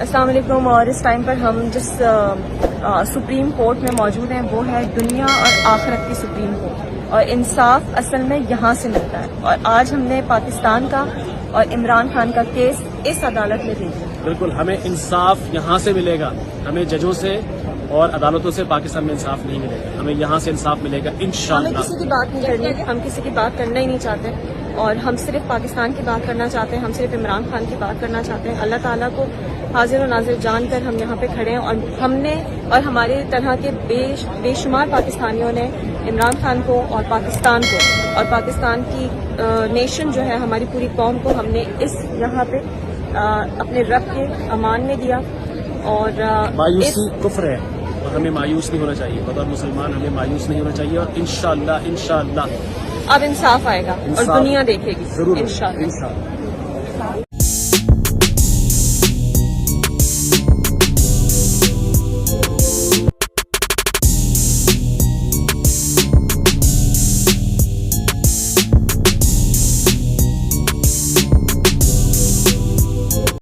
السلام علیکم. اور اس ٹائم پر ہم جس سپریم کورٹ میں موجود ہیں وہ ہے دنیا اور آخرت کی سپریم کورٹ, اور انصاف اصل میں یہاں سے ملتا ہے. اور آج ہم نے پاکستان کا اور عمران خان کا کیس اس عدالت میں دے دیا. بالکل, ہمیں انصاف یہاں سے ملے گا. ہمیں ججوں سے اور عدالتوں سے پاکستان میں انصاف نہیں ملے گا. ہمیں یہاں سے انصاف ملے گا انشاءاللہ. ہمیں کسی کی بات نہیں کرنی, ہم کسی کی بات کرنا ہی نہیں چاہتے, اور ہم صرف پاکستان کی بات کرنا چاہتے ہیں. ہم صرف عمران خان کی بات کرنا چاہتے ہیں. اللہ تعالیٰ کو حاضر و ناظر جان کر ہم یہاں پہ کھڑے ہیں, اور ہم نے اور ہمارے طرح کے بے شمار پاکستانیوں نے عمران خان کو اور پاکستان کو اور پاکستان کی نیشن جو ہے ہماری پوری قوم کو ہم نے اس یہاں پہ اپنے رب کے امان میں دیا. اور مایوسی کفر ہے, اور ہمیں مایوس نہیں ہونا چاہیے. بطور مسلمان ہمیں مایوس نہیں ہونا چاہیے, اور انشاءاللہ اب انصاف آئے گا اور دنیا دیکھے گی ضرور انشاءاللہ. انشاءاللہ.